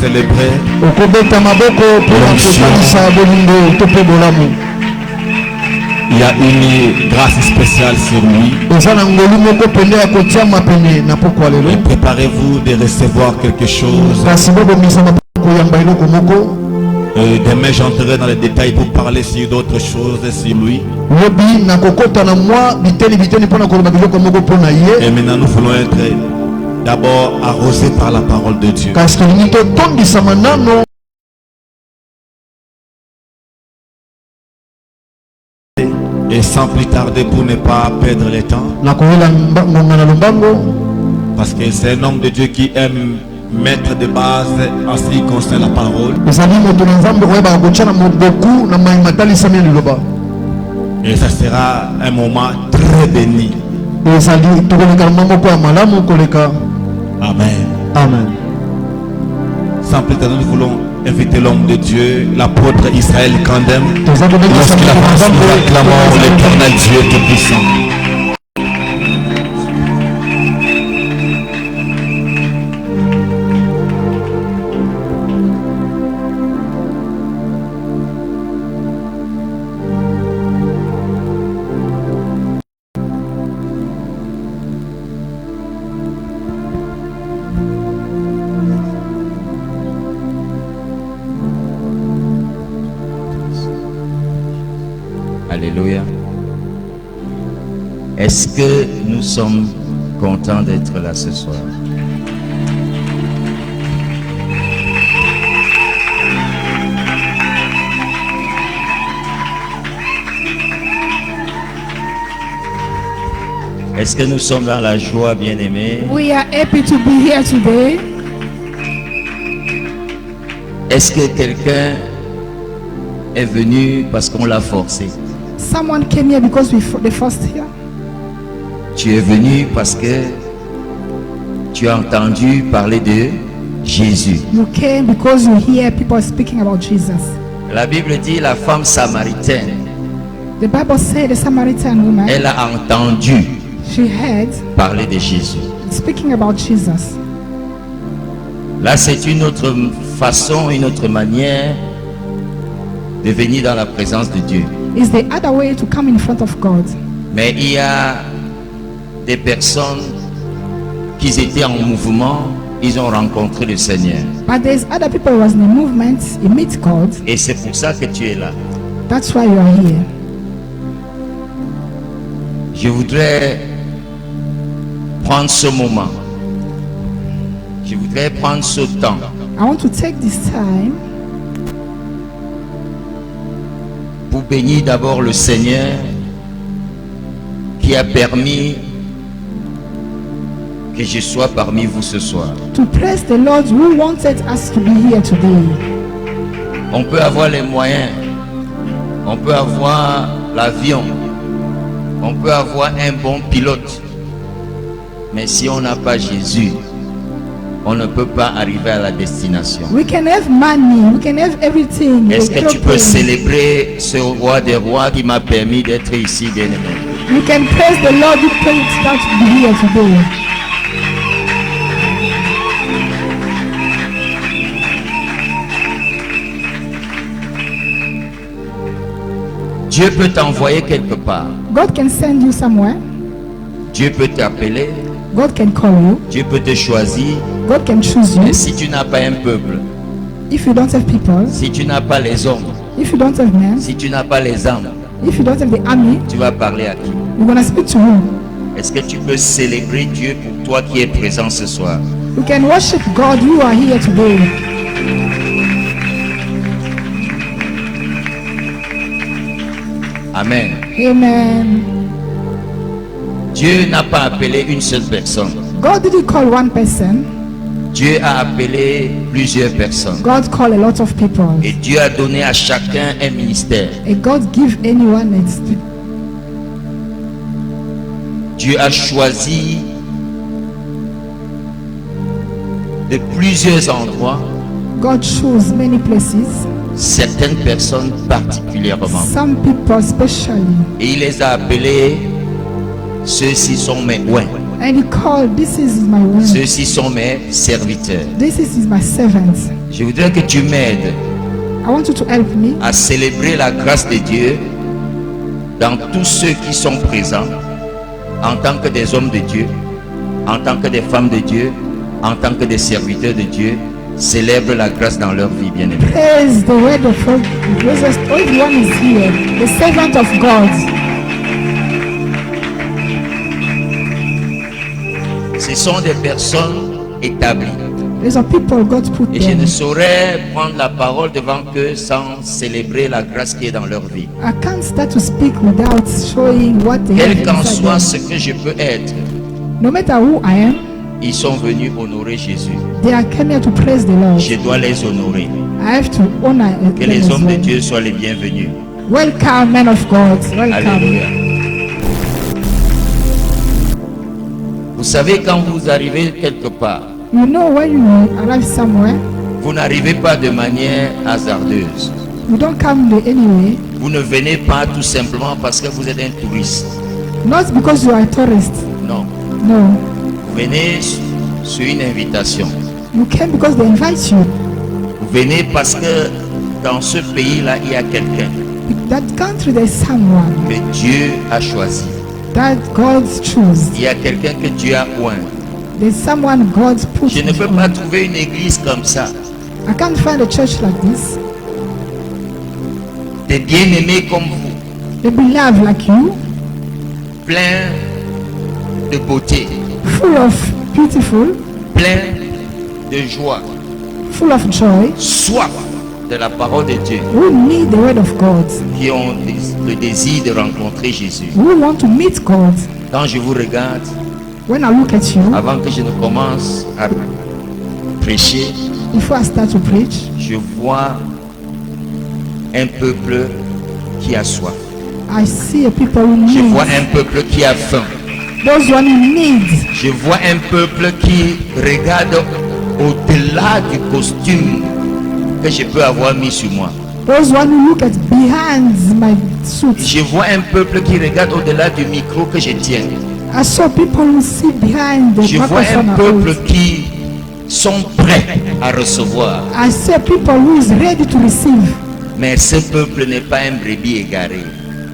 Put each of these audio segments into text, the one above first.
célébrer il y a une grâce spéciale sur lui. Et préparez-vous de recevoir quelque chose. Demain j'entrerai dans les détails pour parler sur d'autres choses sur lui. Et maintenant nous voulons être d'abord arrosés par la parole de Dieu. Et sans plus tarder, pour ne pas perdre le temps, parce que c'est un homme de Dieu qui aime mettre de base en ce qui concerne la parole. Et ça sera un moment très béni. Amen. Amen. Sans plus tarder, nous voulons inviter l'homme de Dieu, l'apôtre Israël Kandem, lorsqu'il avance, nous acclamons l'éternel Dieu Tout-Puissant. Alléluia. Est-ce que nous sommes contents d'être là ce soir? Est-ce que nous sommes dans la joie, bien-aimés? We are happy to be here today. Est-ce que quelqu'un est venu parce qu'on l'a forcé? Someone came here because they forced here. Tu es venu parce que tu as entendu parler de Jésus. You came because you hear people speaking about Jesus. La Bible dit la femme samaritaine, The Bible said the Samaritan woman, elle a entendu she heard parler de Jésus. speaking about Jesus. Là, c'est une autre façon, une autre manière de venir dans la présence de Dieu. It's the other way to come in front of God. Mais il y a des personnes qui étaient en mouvement, ils ont rencontré le Seigneur. But there's other people who was in the movement, he meet God. Et c'est pour ça que tu es là. That's why you are here. Je voudrais prendre ce moment. Je voudrais prendre ce temps I want to take this time pour bénir d'abord le Seigneur qui a permis que je sois parmi vous ce soir. to praise the Lord who wanted us to be here today. On peut avoir les moyens, on peut avoir l'avion, on peut avoir un bon pilote, mais si on n'a pas Jésus, on ne peut pas arriver à la destination. We can have money, we can have everything. Est-ce que tu peux aeroplane. célébrer ce roi des rois qui m'a permis d'être ici, bien-aimé? We can praise the Lord who paid us to be here today. Dieu peut t'envoyer quelque part. God can send you somewhere. Dieu peut t'appeler. God can call you. Dieu peut te choisir. God can choose Mais you. si tu n'as pas un peuple, If you don't have people, si tu n'as pas les hommes, if you don't have men, si tu n'as pas les âmes, if you don't have the army, tu vas parler à qui? you're gonna speak to who? Est-ce que tu peux célébrer Dieu pour toi qui es présent ce soir? You can worship God who are here today. Amen. Amen. Dieu n'a pas appelé une seule personne. God didn't call one person. Dieu a appelé plusieurs personnes. God called a lot of people. Et Dieu a donné à chacun un ministère. And God give anyone its. Dieu a choisi de plusieurs endroits God chose many places. certaines personnes particulièrement. Some people especially. Et il les a appelés, ceux-ci sont mes ouins. And he called, this is my word. Ceux-ci sont mes serviteurs. This is my servants. Je voudrais que tu m'aides I want you to help me à célébrer la grâce de Dieu dans tous ceux qui sont présents en tant que des hommes de Dieu, en tant que des femmes de Dieu, en tant que des serviteurs de Dieu. Célèbre la grâce dans leur vie, bien-aimés. praise the word of God. Jesus, everyone is here, the servant of God. Ce sont des personnes établies. These are people God put Et je them. ne saurais prendre la parole devant eux sans célébrer la grâce qui est dans leur vie. I can't start to speak without showing what they Quel have qu'en inside soit them. ce que je peux être, No matter who I am, ils sont venus honorer Jésus. they are came here to praise the Lord. Je dois les honorer. I have to honor Que them les as hommes de well. Dieu soient les bienvenus. Welcome, men of God. Welcome. Alléluia. Vous savez, quand vous arrivez quelque part, You know, when you arrive somewhere, vous n'arrivez pas de manière hasardeuse. you don't come there anyway. Vous ne venez pas tout simplement parce que vous êtes un touriste. Not because you are a tourist. Non. No. Vous venez sur une invitation. You came because they invite you. Vous venez parce que dans ce pays-là, il y a quelqu'un In that country, there's someone que Dieu a choisi. that God chose. Il y a quelqu'un que Dieu a oint. There's someone God put. Je ne peux on. pas trouver une église comme ça. I can't find a church like this. Des bien-aimés comme vous, They beloved like you, plein de beauté, full of beautiful, plein de joie, full of joy, soif de la parole de Dieu, who need the word of God, qui ont le désir de rencontrer Jésus. who want to meet God. Quand je vous regarde, When I look at you, avant que je ne commence à prêcher, before I start to preach, je vois un peuple qui a soif. I see a people who Je need, vois un peuple qui a faim. those one who need. Je vois un peuple qui regarde au-delà du costume que je peux avoir mis sur moi. Those one who look at behind my suit. Je vois un peuple qui regarde au-delà du micro que je tiens. I saw people who see behind the Je vois microphone. un I peuple hold. qui sont prêts à recevoir. I see people who is ready to receive. Mais ce peuple n'est pas un brebis égaré.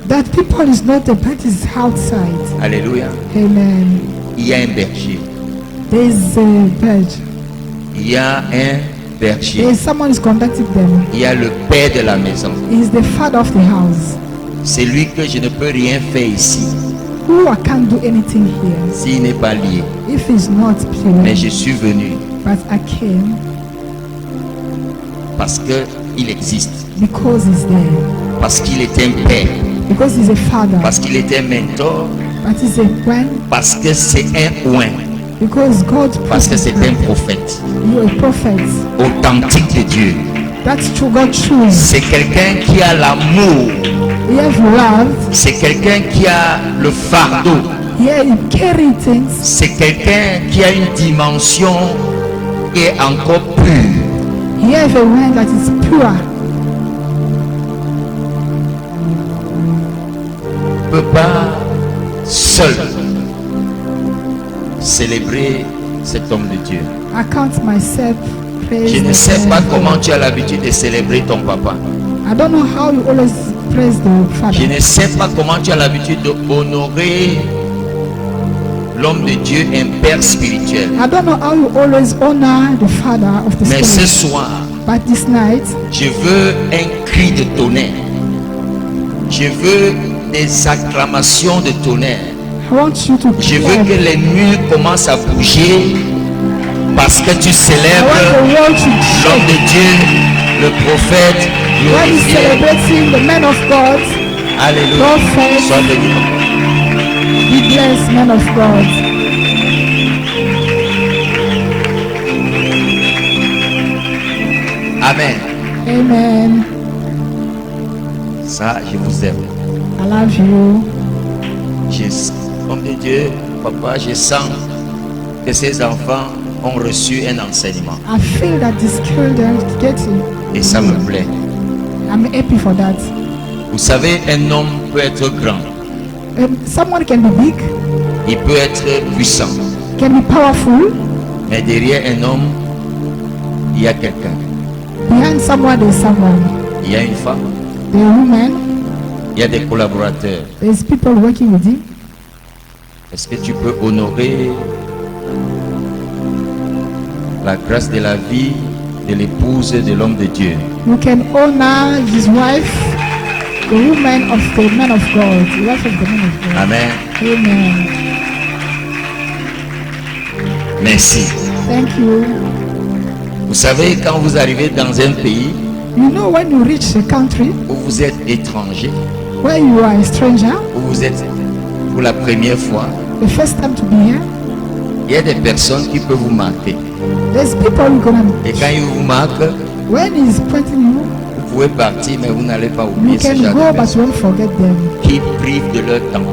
That people is not a part is outside. Alléluia. Amen. Il y a un berger. There is a bird. Il y a un There berger. is someone is conducting them. Il y a le père de la maison. He is the father of the house. C'est lui que je ne peux rien faire ici Who I can't do anything here s'il n'est pas lié. if he's not Mais pure. je suis venu But I came parce que il existe, because he's there. parce qu'il est un père, Because he's a father. parce qu'il est un mentor, But he's a friend. parce que c'est un oint, Because God parce que put c'est un prophète you a prophet. authentique de Dieu. That's true. God chose. C'est quelqu'un qui a l'amour, He have love. c'est quelqu'un qui a le fardeau, He carry things. c'est quelqu'un qui a une dimension qui est encore pure. He have a mind that is pure. Ne peut pas seul célébrer cet homme de Dieu. I count myself praise. Je ne the sais pas Lord. comment tu as l'habitude de célébrer ton papa. I don't know how you always praise the Je Father. ne sais pas comment tu as l'habitude d'honorer l'homme de Dieu, un père spirituel. I don't know how you always honor the Father of the Mais ce Spirit. soir, But this night, je veux un cri de tonnerre. Je veux des acclamations de tonnerre. I want you to Je veux que clap. les murs commencent à bouger parce que tu I célèbres want the world to l'homme shake. de Dieu, le prophète When he's glorifié. celebrating the man of God, Alléluia. Prophète. Sois béni. be blessed, man of God. Amen. Amen. Ça, je vous aime. I love you. Homme de Dieu, papa, je sens que ces enfants ont reçu un enseignement. I feel that these children get it. Et ça me plaît. I'm happy for that. Vous savez, un homme peut être grand. Someone can be big, Il peut être puissant. can be powerful. Mais derrière un homme, il y a quelqu'un. Behind someone, there's someone. Il y a une femme. There's a woman. Il y a des collaborateurs. There's people working with him. Est-ce que tu peux honorer la grâce de la vie de l'épouse de l'homme de Dieu? You can honor his wife, the woman of the man of God, the wife of the man of God. Amen. Amen. Merci. Thank you. Vous savez, quand vous arrivez dans un pays You know, when you reach a country où vous êtes étranger, where you are a stranger, où vous êtes pour la première fois, the first time to be here, il y a des personnes qui peuvent vous marquer. there's people who gonna. Et quand ils vous marquent, When he's pointing you, vous pouvez partir, mais vous n'allez pas you oublier ce can genre go, de but personnes you won't forget them. qui privent de leur temps,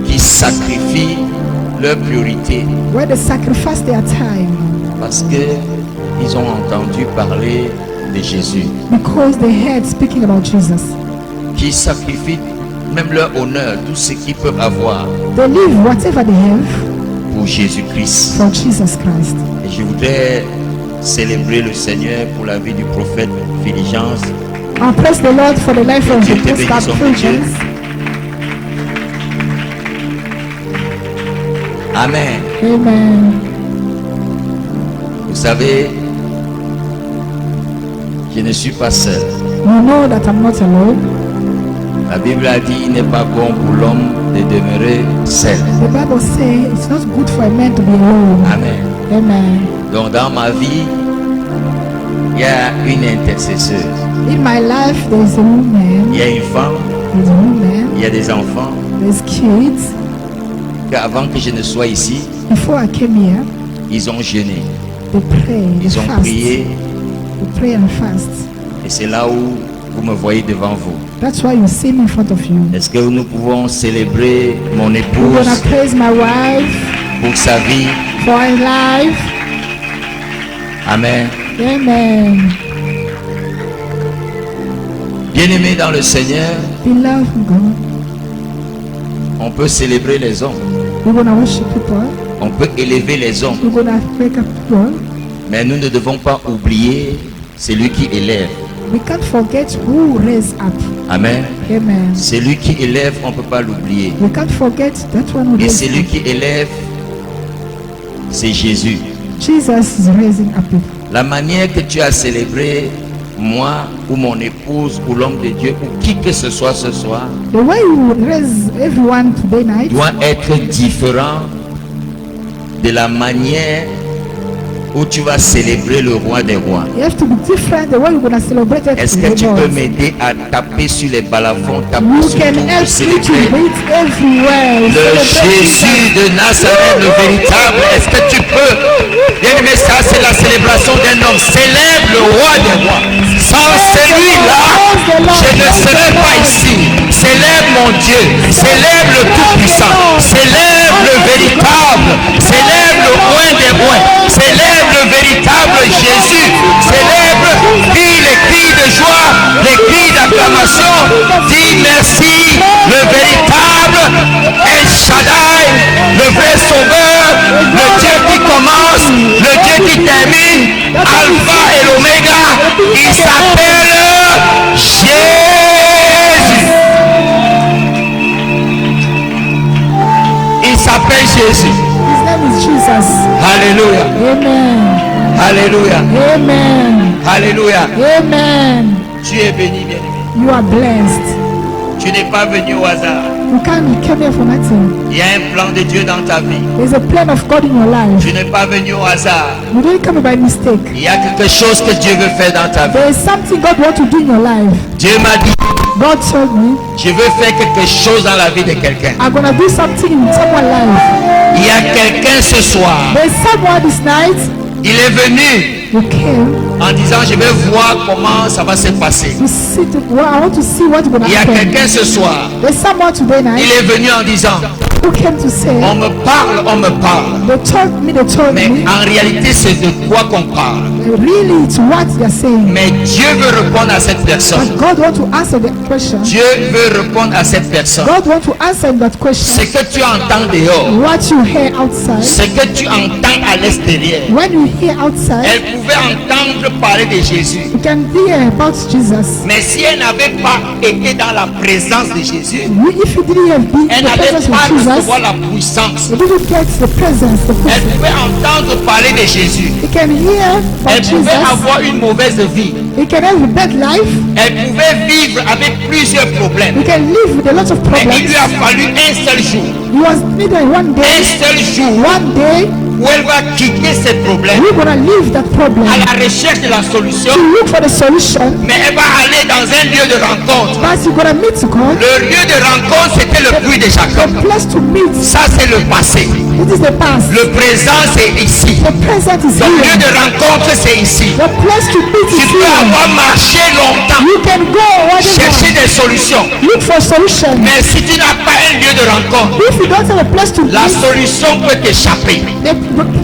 qui sacrifient leur priorité Where they sacrifice their time parce qu'ils ont entendu parler de Jésus, because they heard speaking about Jesus. qui sacrifient même leur honneur, tout ce qu'ils peuvent avoir They leave whatever they have pour Jésus-Christ. for Jesus Christ. Et je voudrais célébrer le Seigneur pour la vie du prophète Fulgence. I praise the Lord for the life of Dieu the te bénisse, Pastor mon Dieu. Fulgence. Amen. Amen. Vous savez, je ne suis pas seul. You know that I'm not alone. La Bible a dit, il n'est pas bon pour l'homme de demeurer seul. The Bible says it's not good for a man to be alone. Amen. Amen. Donc dans ma vie, il y a une intercesseuse, In my life, there's a il woman, y a une femme, there's a woman, il y a des enfants. there's kids. Avant que je ne sois ici, Before I came here, ils ont jeûné, they pray, they ils ont fast. prié, They pray and fast. et c'est là où vous me voyez devant vous. That's why you see me in front of you. Est-ce que nous pouvons célébrer mon We're épouse gonna praise my wife pour sa vie? for her life. Amen. Amen. Bien-aimés dans le Seigneur, Beloved God, on peut célébrer les hommes, we're gonna worship people. on peut élever les hommes, We're gonna wake up people. mais nous ne devons pas oublier celui qui élève. We can't forget who raised up. Amen. Amen. Celui qui élève, on ne peut pas l'oublier. We can't forget that one who Et raised celui up. qui élève, c'est Jésus. Jesus is raising up people. La manière que tu as célébré moi ou mon épouse ou l'homme de Dieu ou qui que ce soit ce soir The way you raise everyone today night doit être différent de la manière où tu vas célébrer le roi des rois. you have to be different. The way you're gonna celebrate it. Est-ce que tu peux m'aider à taper sur les balafons, taper You sur can tout pour help me to célébrer beat everywhere. le Celebrate Jésus de Nazareth, le véritable? Est-ce que tu peux? Bien aimé, ça c'est la célébration d'un homme. Célèbre le roi des rois. Sans celui-là, je ne serai pas ici. Célèbre mon Dieu. Célèbre le Tout-Puissant. Célèbre le véritable. Célèbre le roi des rois. Célèbre le véritable Jésus. Célèbre, crie les cris de joie, les cris d'acclamation. Dis merci, le véritable El Shaddai, le vrai sauveur, le Dieu qui commence, le Dieu qui termine, Alpha et l'Oméga. Il s'appelle Jésus. Il s'appelle Jésus. His name is Jesus. Alléluia. Amen. Alléluia. Amen. Alléluia. Amen. Tu es béni, bien-aimé. You are blessed. Tu n'es pas venu au hasard. You can't come here for nothing. Il y a un plan de Dieu dans ta vie. There's a plan of God in your life. Tu n'es pas venu au hasard. You didn't come by mistake. Il y a quelque chose que Dieu veut faire dans ta vie. There is something God wants to do in your life. Dieu m'a dit, God told me, je veux faire quelque chose dans la vie de quelqu'un. I'm gonna do something in someone's life. Il y a quelqu'un ce soir. There's someone this night. Il est venu You came en disant, je vais voir comment ça va se passer. to see. Well, I want to see what's gonna Il y a happen. quelqu'un ce soir. There's someone today Il night. est venu en disant, who came to say, On me parle. they told Mais me, en réalité, c'est de quoi qu'on parle. really it's what they're saying. Mais Dieu veut répondre à cette personne. But God wants to answer the question. Dieu veut répondre à cette personne. God wants to answer that Ce question. que tu entends dehors, What you hear outside, ce que tu entends à l'extérieur. when you hear outside, Elle pouvait entendre parler de Jésus. you can hear about Jesus. Mais si elle n'avait pas été dans la présence de Jésus, If you didn't have been in elle the n'avait presence pas of Jesus, recevoir la puissance. you didn't get the presence, the Elle presence. pouvait entendre parler de Jésus. You can hear Elle from pouvait Jesus. avoir une mauvaise vie. You can have a bad life. Elle pouvait vivre avec plusieurs problèmes. You can live with a lot of Mais il problems. lui a fallu un seul jour. You was needed one Un day, seul jour one day, où elle va quitter ses problèmes you're gonna leave that problem. à la recherche de la solution. To look for the solution, Mais elle va aller dans un lieu de rencontre. but you're gonna meet God. Le lieu de rencontre, c'était le puits de Jacob. The place to meet, Ça, c'est le passé. it is the past. Le présent, c'est ici. The present is Le lieu here. de rencontre, c'est ici. The place to meet Tu is peux here. avoir marché longtemps, You can go chercher whatever. des solutions. Look for solution. Mais si tu n'as pas un lieu de rencontre, If you don't have a place to la meet, solution peut t'échapper. the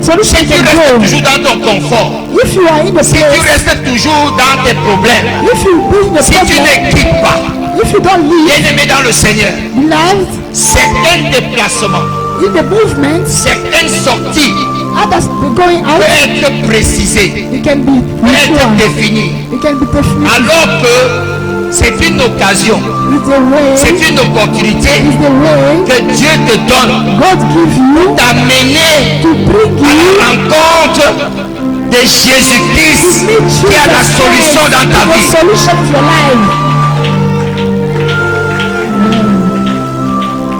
solution Si tu can restes go. toujours dans ton confort, If you are in the si tu place, restes toujours dans tes problèmes, if you bring the si tu problem, ne quittes pas, if you don't leave, bien-aimé dans le Seigneur, beloved, certains déplacements, in the movement, certaines sorties others going out, peuvent être précisées, it can be peuvent être sure. définies. It can be defined. Alors que c'est une occasion, It's the way, c'est une opportunité it's the way que Dieu te donne God give you d'amener to bring à you la rencontre de Jésus-Christ meet you qui a la solution dans ta the vie. solution of your life.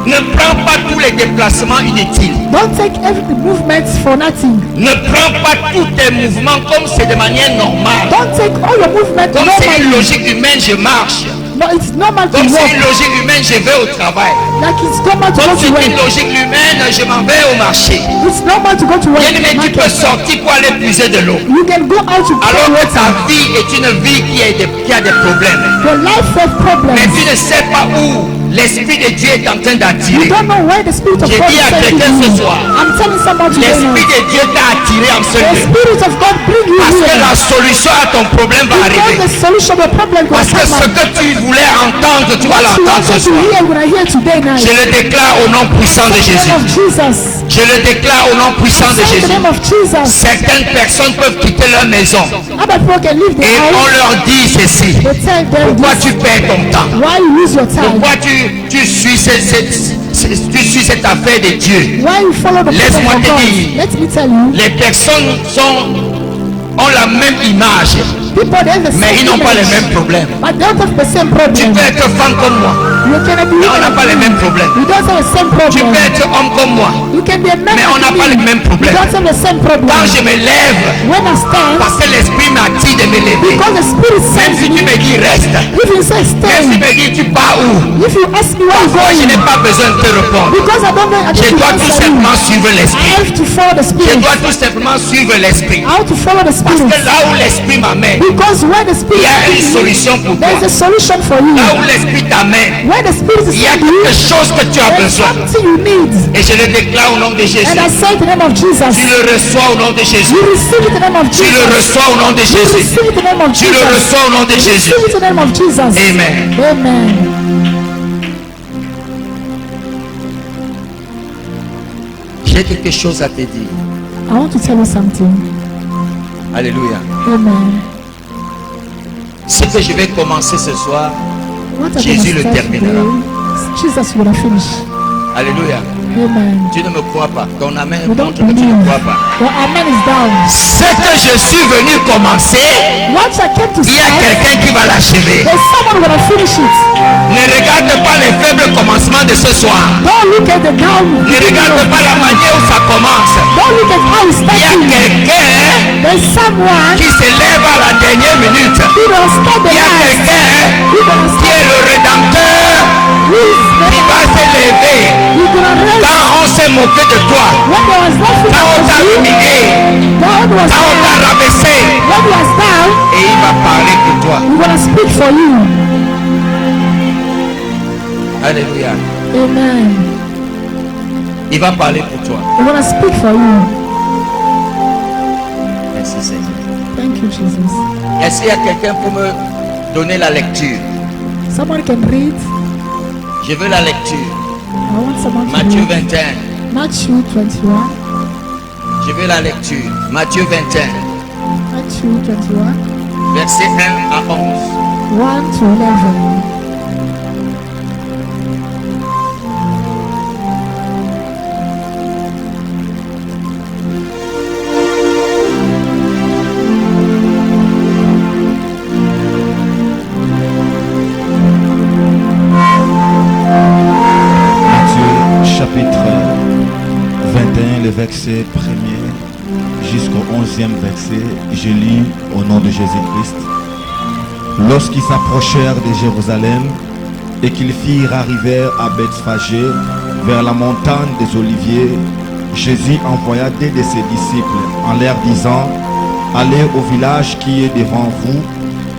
Ne prends pas tous les déplacements inutiles. Don't take every movement for nothing. Ne prends pas tous tes mouvements comme c'est de manière normale. Don't take all your movement Comme c'est une normally. logique humaine, je marche. No, it's normal to Comme c'est walk. une logique humaine, je vais au travail. Like it's normal to Comme go c'est to une work. logique humaine, je m'en vais au marché. It's normal to go to work. Bien aimé, tu peux sortir pour aller puiser de l'eau. You can go out to Alors play que ta water. vie est une vie qui a des problèmes. Your life has Mais problems. tu ne sais pas où l'Esprit de Dieu est en train You d'attirer. don't know where the Spirit of J'ai God dit is à sending quelqu'un ce you. soir, I'm telling someone today now. L'Esprit de Dieu t'a attiré en ce The lieu. Spirit of God bring you Parce que here. la solution à ton problème va Because arriver. the solution of the problem will Parce que come ce up. que tu voulais entendre, tu vas What you l'entendre ce wanted to soir. hear, we're gonna hear today night. Je le déclare au nom puissant de In the name Jésus. of Jesus. Je le déclare au nom puissant de In the Jésus. name of Jesus. Certaines personnes peuvent quitter leur maison Other people can leave the et on house. leur dit ceci. They tell them Pourquoi this. tu perds ton temps? Why you lose your time? Pourquoi tu suis cette affaire de Dieu? Why you follow the Laisse-moi people of te God? dire. Let me tell you. Les personnes ont la même image, People they have the mais ils same n'ont pas les image, mêmes problèmes. but they don't have the same Tu problem. peux être femme comme moi, You can be mais on n'a pas les mêmes problèmes. You don't have the same Tu problem. peux être homme comme moi, You can be a man mais on n'a like pas me. les mêmes You problèmes. don't have the same problem. Quand je me lève, When I stand, parce que l'esprit m'a dit de me lever, because the Spirit même sends si tu me. me dis reste, If you say même si tu stay, me dis tu pars où, if you ask me where you moi je n'ai going, pas besoin de te répondre. because I don't know, I Je need to dois tout answer you. simplement suivre I l'esprit. have to follow the Je Spirit. dois tout simplement suivre l'esprit. I have to follow the Parce Spirit. que là où l'esprit m'amène, Because where the il Spirit y a une is, solution pour toi. there's a solution for you. Là où l'esprit t'amène, Where the Spirit is il y a sending you, quelque chose que tu as there's besoin. something you need. Et je le déclare au nom de Jésus. And I say in the name of Jesus, Tu le reçois au nom de Jésus. you receive it in the name of Tu le Jesus. reçois au nom de You Jésus. receive it in the name of Tu le Jesus. reçois au nom de Jésus. Receive it in the name of Jesus. Amen. Amen. J'ai quelque chose à te dire. I want to tell you something. Alléluia. Amen. Ce que je vais commencer ce soir, What I'm Jésus le gonna start terminera. today, Jesus will finish. Alléluia. Amen. Tu ne me crois pas. Ton amen You don't montre que tu ne believe. crois pas. Your amen is down. Ce que je suis venu commencer, What I came to il y a start, quelqu'un qui va l'achever. there's someone gonna finish it. Ne regarde pas les faibles commencements de ce soir. Don't look at the down. Ne regarde pas la manière où ça commence. Don't look at how it's Il y a starting. quelqu'un There's someone qui se lève à la dernière minute. who gonna start the Il y a last. quelqu'un Who gonna qui start? est le rédempteur Who is qui va se lever Who gonna raise? quand on s'est moqué de toi, When there was nothing quand on t'a to do, humilié, God was quand on t'a down. rabaissé, God was down. et il va parler pour toi. We're gonna speak for you. Alléluia. Amen. Il va parler pour toi. He want to speak for you. Merci Seigneur. Thank you, Jesus. Est-ce qu'il y a quelqu'un pour me donner la lecture? Someone can read. Je veux la lecture. I want someone to Matthieu read. 21. Matthew 21. Je veux la lecture. Matthieu 21. Matthew 21. Verset 1 à 11. 1 to 11. Verset 1er jusqu'au 11e verset, je lis au nom de Jésus-Christ. Lorsqu'ils s'approchèrent de Jérusalem et qu'ils firent arriver à Bethphagée vers la montagne des Oliviers, Jésus envoya deux de ses disciples en leur disant: allez au village qui est devant vous,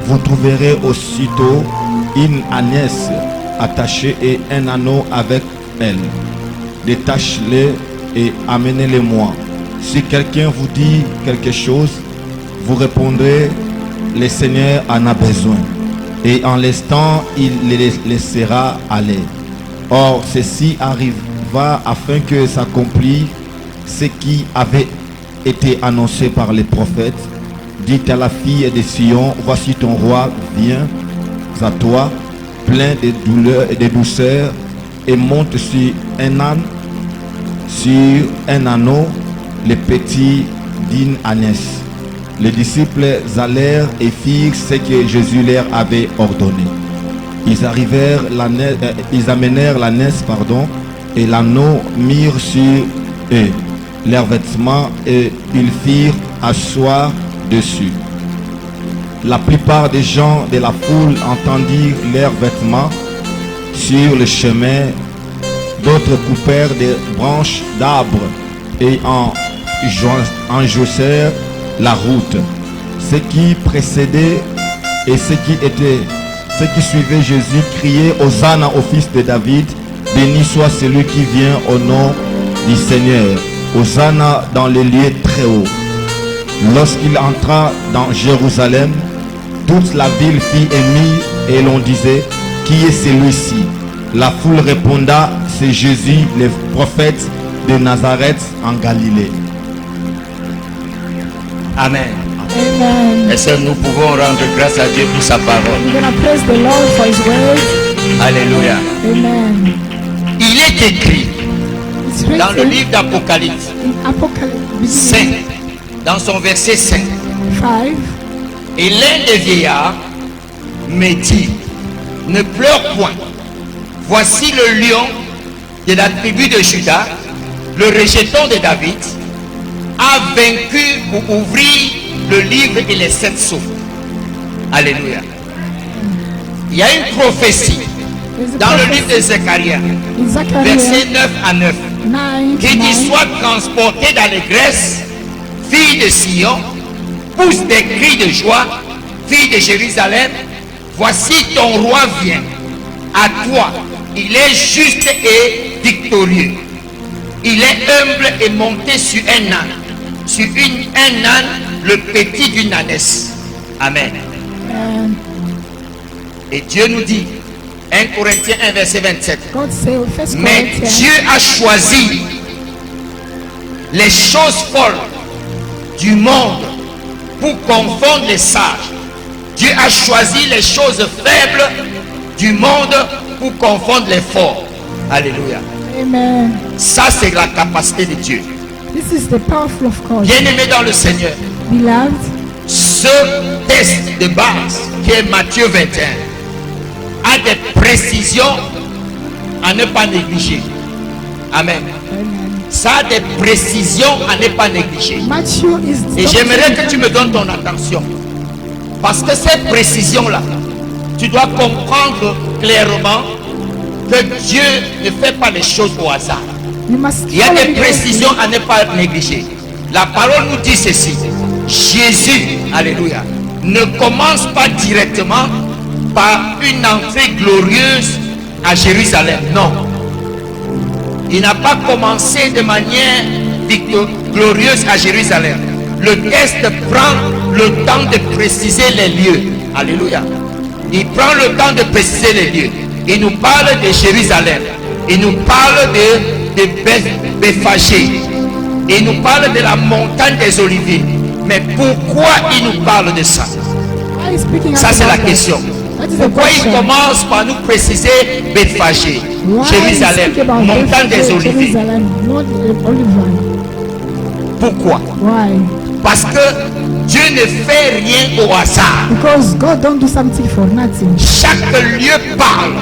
vous trouverez aussitôt une ânesse attachée et un anneau avec elle. Détachez-les et amenez-les-moi. Si quelqu'un vous dit quelque chose, vous répondrez: le Seigneur en a besoin. Et en l'instant, il les laissera aller. Or, ceci arriva afin que s'accomplisse ce qui avait été annoncé par les prophètes. Dites à la fille de Sion: voici ton roi vient à toi, plein de douleur et de douceur, et monte sur un âne, sur un anneau, le petit d'une ânesse. Les disciples allèrent et firent ce que Jésus leur avait ordonné. Ils amenèrent l'ânesse, et l'anneau mirent sur eux leurs vêtements et ils firent asseoir dessus. La plupart des gens de la foule entendirent leurs vêtements sur le chemin. D'autres coupèrent des branches d'arbres et enjoussèrent la route. Ceux qui précédaient et ceux qui suivaient Jésus criaient: Hosanna au fils de David, béni soit celui qui vient au nom du Seigneur, Hosanna dans les lieux très hauts. Lorsqu'il entra dans Jérusalem, toute la ville fit émue et l'on disait: qui est celui-ci? La foule répondit: c'est Jésus, le prophète de Nazareth en Galilée. Amen. Amen. Est-ce que nous pouvons rendre grâce à Dieu pour sa parole? We're going to praise the Lord for His word. Alléluia. Amen. Il est écrit It's dans le written livre d'Apocalypse in Apocalypse 5, dans son verset 5. 5. Et l'un des vieillards me dit: ne pleure point. Voici le lion de la tribu de Juda, le rejeton de David, a vaincu pour ouvrir le livre et les 7 sceaux. Alléluia. Il y a une prophétie dans le livre de Zacharie, In Zechariah verset 9 à 9, 9 qui dit: 9. sois transporté d'allégresse, fille de Sion, pousse des cris de joie, fille de Jérusalem, voici ton roi vient à toi. Il est juste et victorieux. Il est humble et monté sur un âne. Sur un âne, le petit d'une ânesse. Amen. And Et Dieu nous dit, 1 Corinthiens 1 verset 27. God said, First Mais Corinthians, Dieu a choisi les choses folles du monde pour confondre les sages. Dieu a choisi les choses faibles du monde pour confondre les forts. Alléluia. Amen. Ça, c'est la capacité de Dieu. This is the powerful of God. Bien-aimé dans le Seigneur, Beloved, ce test de base qui est Matthieu 21 a des précisions à ne pas négliger. Amen. Ça a des précisions à ne pas négliger. Matthew is Et j'aimerais que tu me donnes ton attention. Parce que ces précisions-là, tu dois comprendre clairement que Dieu ne fait pas les choses au hasard. You must Il y a follow des the précisions à ne pas négliger. La parole nous dit ceci. Jésus, alléluia, ne commence pas directement par une entrée glorieuse à Jérusalem. Non. Il n'a pas commencé de manière glorieuse à Jérusalem. Le texte prend le temps de préciser les lieux. Alléluia. Il prend le temps de préciser les lieux. Il nous parle de Jérusalem. Il nous parle de Bethphagée. Il nous parle de la montagne des Oliviers. Mais pourquoi il nous parle de ça? Ça, c'est la question. Pourquoi il commence par nous préciser Bethphagée, Jérusalem, montagne des Oliviers? Pourquoi? Parce que Dieu ne fait rien au hasard. Because God don't do something for nothing. Chaque lieu parle.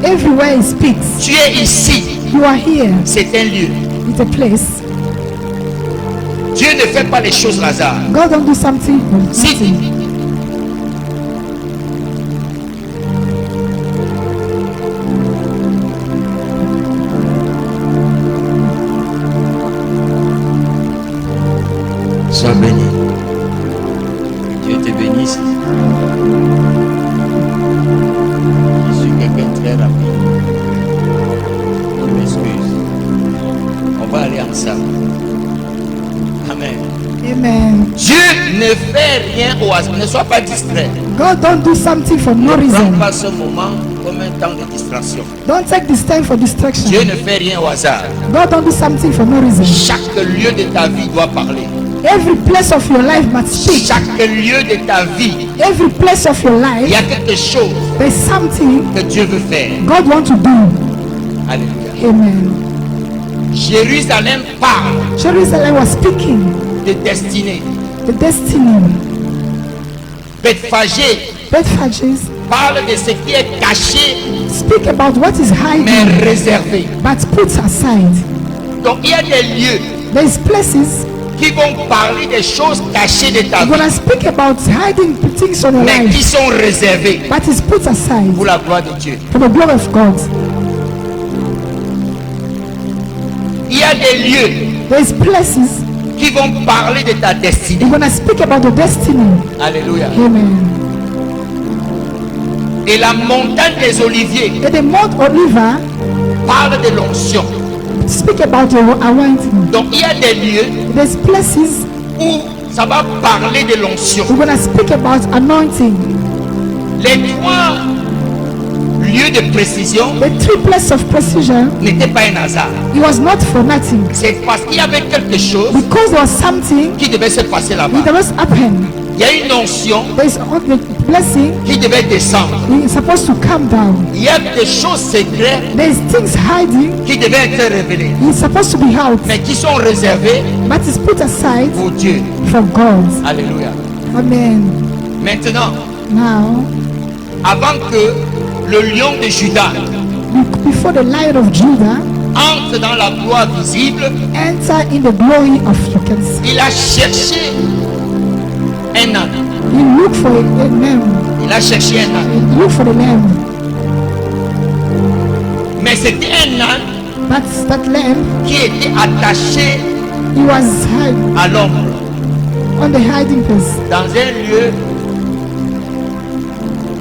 Everywhere He speaks. Tu es ici. You are here. C'est un lieu. It's a place. Dieu ne fait pas les choses au hasard. God don't do something for nothing. Sois béni. Dieu te bénisse. Je suis quelqu'un très rapide. Je m'excuse. On va aller ensemble. Amen. Amen. Dieu ne fait rien au hasard. Ne sois pas distrait. God don't do something for no Ne prends reason. pas ce moment comme un temps de distraction. Don't take this time for distraction. Dieu ne fait rien au hasard. God don't do something for no reason. Chaque lieu de ta vie doit parler. Every place of your life must speak. Chaque lieu de ta vie, Every place of your il y a life, quelque chose there's something que Dieu veut faire. God wants to do. Alléluia. Amen. Jérusalem parle Jerusalem was speaking de destinée. the destiny. Bethphagée Bethphage parle de ce qui est caché speak about what is mais hiding réservé. but put aside. Donc il y a des lieux There's places qui vont parler des choses cachées de ta you're vie, gonna speak about hiding things on your mais qui life, sont réservées but it's put aside pour la gloire de Dieu. for the glory of God. Il y a des lieux There's places qui vont parler de ta destinée. you're gonna speak about your destiny. Alléluia. Amen. Et la montagne des Oliviers In the Mount Oliver, parle de l'onction. speak about your anointing. Donc il y a des lieux There's places où ça va parler de l'onction. you're gonna speak about anointing. Les trois lieux de précision The three places of precision, n'étaient pas un hasard. it was not for nothing. C'est parce qu'il y avait quelque chose Because there was something qui devait se passer là-bas. that must happen. Il y a une onction There's a blessing qui devait descendre. it's supposed to come down. Il y a des choses secrètes There's things hiding qui devaient être révélées, it's supposed to be out, mais qui sont réservées but it's put aside pour Dieu. for God. Alléluia. Amen. Maintenant, Now, avant que le lion de Juda before the Lion of Judah entre dans la gloire visible, enter in the glory of you can see. il a cherché un âne. You look for a lamb. Il a cherché un âne. You look for the lamb. Mais c'était un âne But that lamb, qui était attaché he was hid à l'ombre on the hiding place, dans un lieu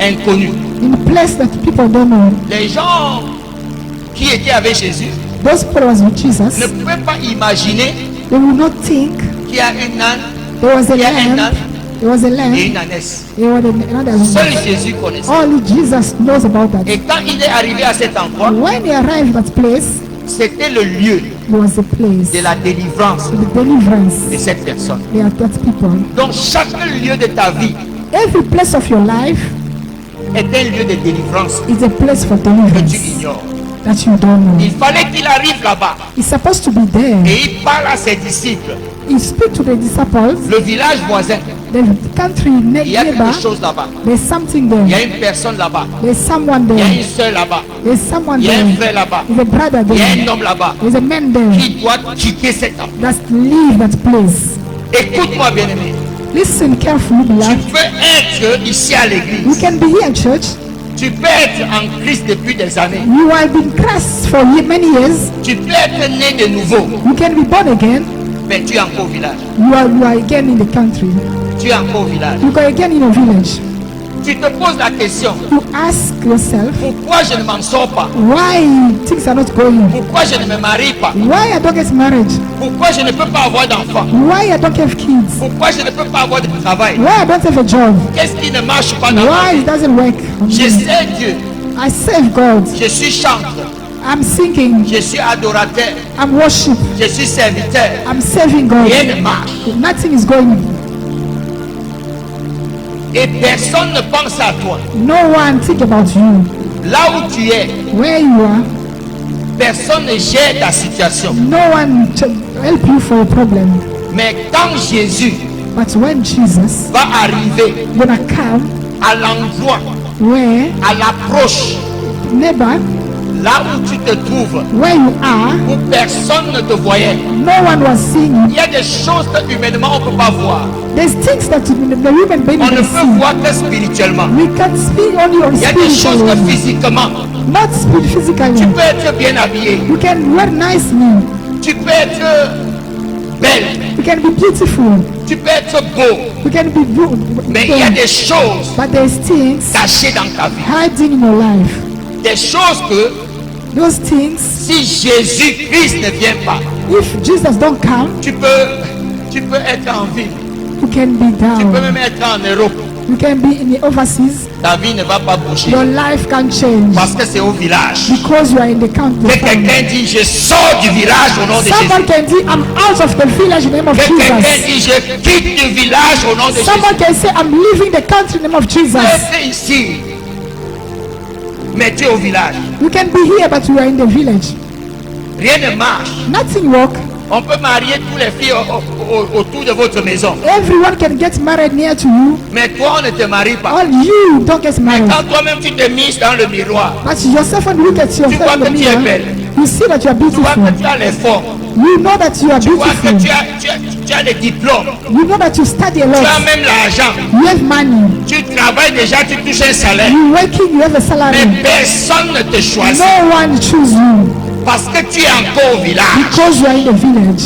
inconnu. in a place that people don't know. Les gens qui étaient avec Jésus Those people was with ne Jesus, pouvaient pas imaginer they will not think qu'il y a une âne there was a Il y a un lamb. âne There was a et lamb. une ânesse. There was another Seul lamb. Jésus connaissait. Only Jesus knows about that. Et quand il est arrivé à cet endroit, When he arrived at that place, c'était le lieu it was the place de la délivrance of the deliverance. de cette personne. They are that people. Donc chaque lieu de ta vie Every place of your life est un lieu de délivrance is a place for que tu deliverance ignores. that you don't know. Il fallait qu'il arrive là-bas He's supposed to be there. et il parle à ses disciples. He speak to the disciples, Le village voisin, the country il y a neighbor. quelque chose là-bas. There's something Il y a there. une personne là-bas. There's someone Il y a there. une soeur là-bas. There's someone Il y a un there. frère là-bas. There's a brother Il y a un there. homme là-bas There's a man there. qui doit quitter cet homme. That's leave that place. Écoute-moi, bien-aimé. Listen carefully, Tu beloved. peux être ici à You l'église. can be here, church. Tu peux être en Christ depuis des années. You have been Christ for many years. Tu peux être né de nouveau, You can be born again. mais tu es encore au village. You are again in the country. Tu es encore au village. You are again in a village. Tu te poses la question, You ask yourself, pourquoi je ne m'en sors pas? why things are not going? Pourquoi je ne me marie pas? Why I don't get married? Pourquoi je ne peux pas avoir d'enfants? Why I don't have kids? Pourquoi je ne peux pas avoir de travail? Why I don't have a job? Qu'est-ce qui ne marche pas dans ma Why vie? it doesn't work? on Je me? sais Dieu, I serve God. je suis chanteur, I'm singing. je suis adorateur, I'm worship. je suis serviteur. I'm serving God. Rien ne marche. Nothing is going. Et personne ne pense à toi. No one think about you. Là où tu es, Where you are, personne ne gère ta situation. no one help you for a problem. Mais quand Jésus But when Jesus va arriver gonna come, à l'endroit, where à l'approche, neighbor, là où tu te trouves, where you are, où personne ne te voyait, no one was seeing you. il y a des choses que humainement on ne peut pas voir. There's things that the human being On ne can peut see. voir que spirituellement. We can speak only on Il y a des choses spiritual, que physiquement, not physically. tu peux être bien habillé, You can wear nicely. tu peux être belle, You can be beautiful. tu peux être beau, You can be good. mais il y a des choses But there's things cachées dans ta vie. hiding in your life. Des choses que Those things, si Jésus-Christ ne vient pas, if Jesus don't come, tu peux être en ville, you can be tu peux down. même être en Europe. You can be in the overseas. Ta vie ne va pas bouger Your life can change parce que c'est au village. because you are in the country. Que quelqu'un dit je sors du village au nom de Someone Jésus. can say, I'm out of the village in the name of Que quelqu'un Jesus. dit je quitte le village au nom de Jésus. Someone can say, I'm leaving the country in the name of Tu Jesus. es ici, mais tu es au village. You can be here, but you are in the village. Rien ne marche. Nothing work. On peut marier toutes les filles autour de votre maison. Everyone can get married near to you. Mais toi, on ne te marie pas. All you don't get married. Quand toi-même tu te mises dans le miroir, But yourself, when you look at tu vois yourself in que the tu es mirror, belle. you see that you are Tu vois beautiful. que tu as les formes. You know that you are Tu vois que beautiful. tu as les diplômes. You know that you study a Tu as lot. même l'argent. You have money. Tu travailles déjà, tu touches un salaire. You working, you have a Mais salary. personne ne te choisit. No one choose you Parce que tu es encore au village. because you are in the village.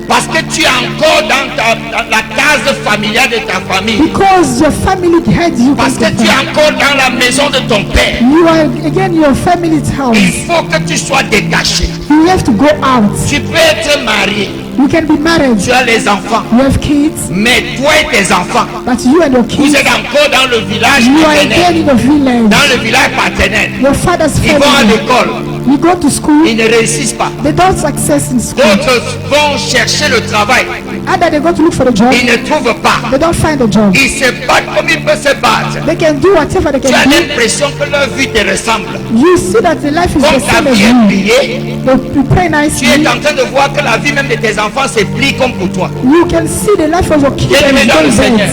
Parce que tu es encore dans la case familiale de ta famille. Because your family had you. Parce que tu es encore dans la maison de ton père. You are again your family's house. Il faut que tu sois détaché. You have to go out. Tu peux être marié. You can be married. Tu as les enfants. You have kids, Mais toi et tes enfants, but you and your vous kids, êtes encore dans le village you are again paternel. in the village. Dans le village paternel. Your father's Ils vont à family. l'école. You go to school. Ils ne réussissent pas. They don't success in school. D'autres vont chercher le travail. Either they go to look for a job. Ils ne trouvent pas. They don't find a job. Ils se battent comme ils peuvent se battre. They can do whatever they Tu as can do. l'impression que leur vie te ressemble. You see that the life is Comme the ta same as vie est you. pliée, You pray tu es nicely. en train de voir que la vie même de tes enfants se plie comme pour toi. You can see the life of your kids Bien-aimé dans le and Seigneur.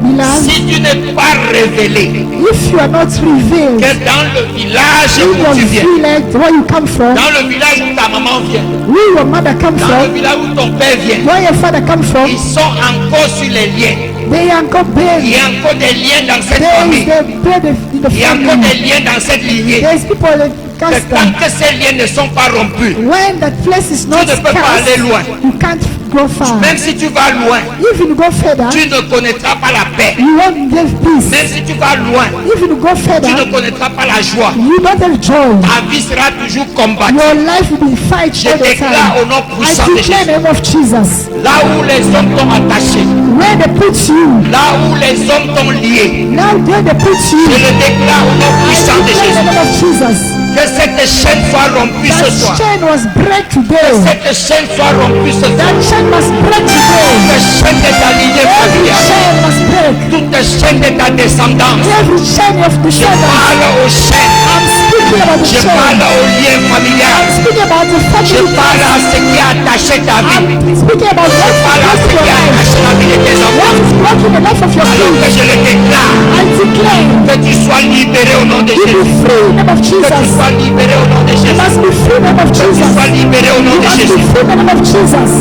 Beloved, Si tu n'es pas révélé if you are not revealed que dans le village in où your tu viens, village, where you come from, dans le village où ta maman vient, where your mother come dans le from, village où ton père vient, where your father come from, ils sont encore sur les liens. they are not Il buried. y a encore des liens dans cette There is famille. the blood in the Il y a encore family. des liens dans cette lignée. There is people that Que cast tant them. que ces liens ne sont pas rompus, When that place is not ne peux pas aller loin. cast, you can't go far. même si tu vas loin, If you go further, tu ne connaîtras pas la paix. you won't have peace. Même si tu vas loin, If you go tu further, ne connaîtras pas la joie. you don't have joy. Ta vie sera toujours combattue. Your life will be fight Je all the déclare au time. nom I puissant de declare in Jésus. the name of Jesus. Là où les hommes t'ont attaché, Where they put you, là où les hommes t'ont lié, now there they put je you. le déclare au nom I puissant de declare in the Jésus. name of Jesus. Que cette chaîne soit rompue ce That soir. chain was break today. Cette chaîne soit rompue ce soir. That chain must break today. Toute chaîne de ta lignée Every familiale, chain must break. toute chaîne de ta descendance. Every chain of Je descendants. parle aux chaînes, I'm speaking about the je parle chain. aux liens I'm familiales, speaking about the je family. parle à ce qui a attaché ta vie, I'm speaking about je parle à what's ce blocking qui your a life. attaché la vie de tes enfants. What is blocking the life of your Alors que kids? je le déclare, I declare que tu sois libéré au nom de you be Jésus, free in the name of que tu Jesus. sois libéré au nom de You Jésus, must be free in the name of que tu Jesus. sois libéré au nom You de must be Jésus. free in the name of Jesus.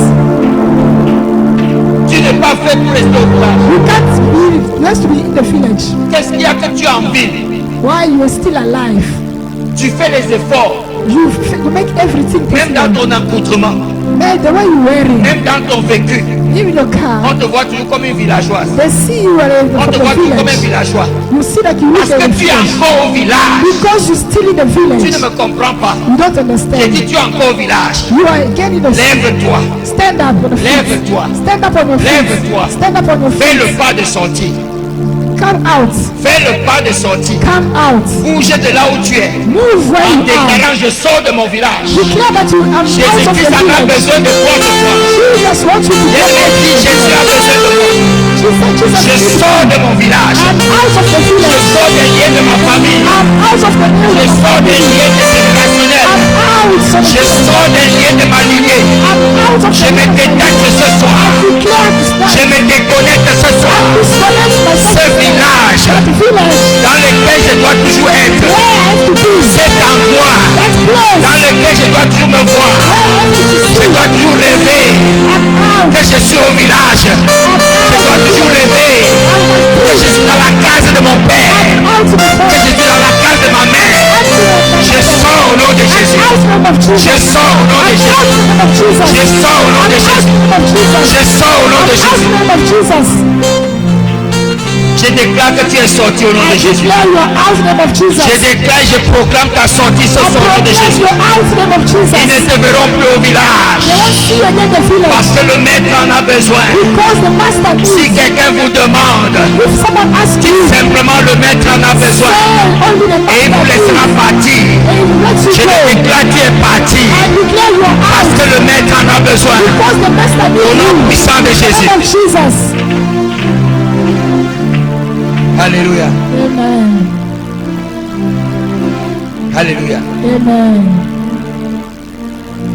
Tu n'es pas fait pour rester au village. You can't be, you have to be in the village. Qu'est-ce qu'il y a que tu as envie? While you are still alive, Tu fais les efforts, you make everything même dans possible. ton accoutrement, The way you wear it, même dans ton vécu. Even your car, on te voit toujours comme une villageoise. they see you are On from te the voit toujours comme un village. villageois. You see that you Parce live que in tu es village. encore au village. Because you still in the Tu ne village. me comprends pas. You don't J'ai understand. dit tu es encore au village. You are again in the Lève-toi. Stand up on the feet. Lève-toi. Stand up on your feet. Lève-toi. Stand up on your Fais feet. le pas de sortie. Come out. Fais le pas de sortie. Come out. Bouge de là où tu es. Move where En you are. déclarant, je sors de mon village. Declare that you are out of Jésus-Christ the en a village. besoin de toi ce soir. Jesus wants you to J'ai come out. dit, Jésus a besoin de moi. Jesus Je needs you. sors de mon village. I'm out of the Je village. sors des liens de ma famille. I'm out of the Je village. sors des liens générationnels. I'm out of Je the sors des liens de ma lignée. I'm out of Je the me détache ce soir. Declare this Je night. me déconnecte ce soir. Disconnect myself Ce village from the village. dans lequel je dois toujours être. Where I have to be. Cet endroit That place. dans lequel je dois toujours me voir. Where I have to Je see. dois toujours rêver I'm out. que je suis au village. Je dois toujours rêver que je suis dans la case de mon père. Out of the Que je village. suis dans la case de ma mère. Je sors au nom de Jésus. Out in the name of Jesus. Je sors au nom de Out Jésus. in the name of Jesus. Je sors au nom de Out Jésus. in the name of Jesus. Je sors au nom de Out in Jésus. the name of Jesus. Je déclare que tu es sorti au nom de Jésus. Declare you are out in the name of Jesus. Je déclare, je proclame ta sortie ce I soir au nom de proclaim Jésus. you are out in the name of Jesus. Ils ne te verront plus au village. They won't see you again in the village. Parce que le maître en a besoin. Because the master Si needs. quelqu'un vous demande, If someone asks you, simplement le maître en a besoin. say only the Et il vous master laissera needs. partir. And he will let you Je go. déclare tu es parti. I declare you are Parce out. que le maître en a besoin. Because the master Au needs nom you. puissant de In the Jésus. name of Jesus. Alléluia. Amen. Alléluia. Amen.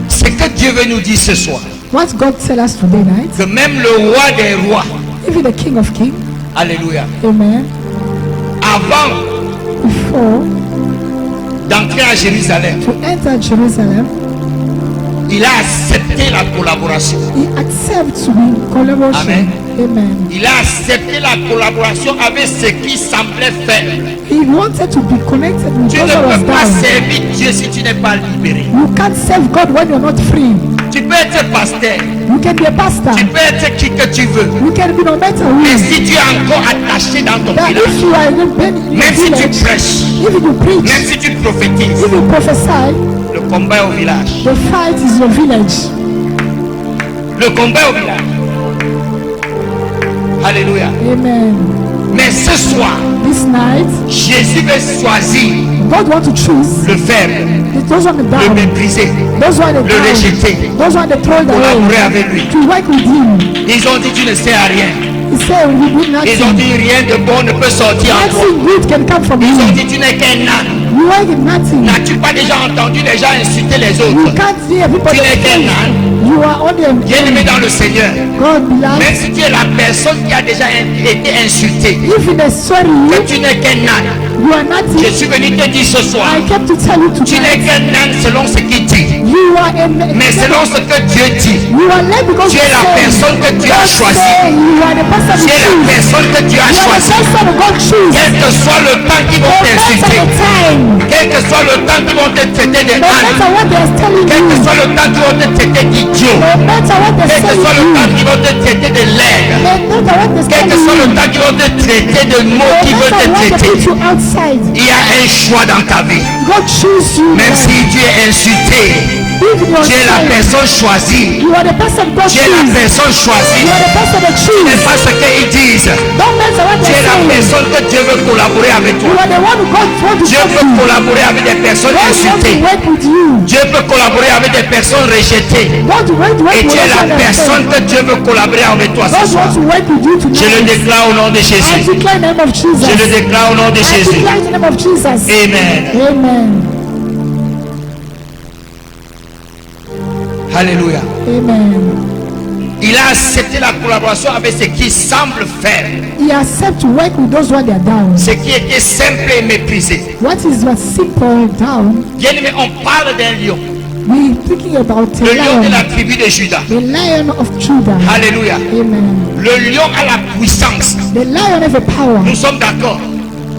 Ce que Dieu veut nous dire ce soir, What God tell us today night, que même le roi des rois, even the King of Kings, alléluia, amen, avant before d'entrer à Jérusalem, to enter Jerusalem, il a accepté la collaboration. he accepts to be collaboration. Amen. Amen. Il a accepté la collaboration avec ce qui semblait faible. He wanted to be connected with Tu God ne that was peux pas down. servir Dieu si tu n'es pas libéré. You can't serve God when you're not free. Tu peux être pasteur, You can be a pastor. tu peux être qui que tu veux. You can be no matter Mais who. si tu es encore attaché dans ton That village, if you are in the même si village, tu prêches, if you même preach, si tu prophétises, if you prophesy, le combat est au village. the fight is your village. Le combat est au village. Alléluia. Amen. Mais ce soir, This night, Jésus veut choisir God wants to choose le faible, those on the le down, mépriser, those on the le rejeter, those on the thrown collaborer away, avec lui. to work with him. Ils ont dit tu ne sais à rien. He said, we do Ils ont nothing. dit rien de bon ne peut sortir en toi. Nothing good can come from Ils ont you. dit tu n'es qu'un âne. You are nothing. N'as-tu pas déjà entendu les gens insulter les You autres? can't hear people Tu n'es qu'un say, âne. you are only a Bien-aimé dans le Seigneur, God même beloved. si tu es la personne qui a déjà été insultée, If it is sorry, que tu n'es qu'un âne, you are je nothing. suis venu te dire ce soir, I came to tell you tu n'es tonight, qu'un âne selon ce qu'il dit, you are a mais selon ce que Dieu dit. you are led because Tu es la personne que Dieu a choisie. you are the person Tu who es la choose. personne que Dieu a You are the choisie. person who God choose. Quel que soit le temps qu'ils vont No matter t'insulter, the time, quel que soit le temps qu'ils vont te traiter de no âne, matter what they are telling quel que you, soit le temps qu'ils vont te traiter d'idiot, no matter what they're quel que soit le telling temps you, qu'ils vont te traiter de laide, no matter what they're quel que telling soit le you, temps qu'ils vont te traiter de mots no qui veulent matter te what they traiter, put you outside, il y a un choix dans ta vie. God choose you. Même si tu es insulté, Even tu es la yourself, personne choisie. you are the person God Tu es la choose. personne choisie. You are the person that Ce choose. n'est pas ce qu'ils disent. Don't matter what Tu es they're la saying. personne que Dieu veut collaborer avec You toi. are the one who God wants to Dieu talk peut to. collaborer avec des personnes God wants to insultées. work with you. Dieu peut collaborer avec des personnes rejetées. God wants to work Et with tu es la you. personne que Dieu veut collaborer avec toi ce God soir. wants to work with you Je le tonight. déclare au nom de I Jésus. declare in the name of Jesus. Je le déclare au nom de I Jésus. declare in the name of Jesus. Amen. Amen. Alléluia. Amen. Il a accepté la collaboration avec ce qui semble faible, He accepts to work with those who are down. ce qui était simple et méprisé. What is what simple down? Bien aimé, on parle d'un lion, We thinking about a le lion de la lion, tribu de Judas. the lion of Judah. Alléluia. Amen. Le lion a la puissance. The lion has a power. Nous sommes d'accord.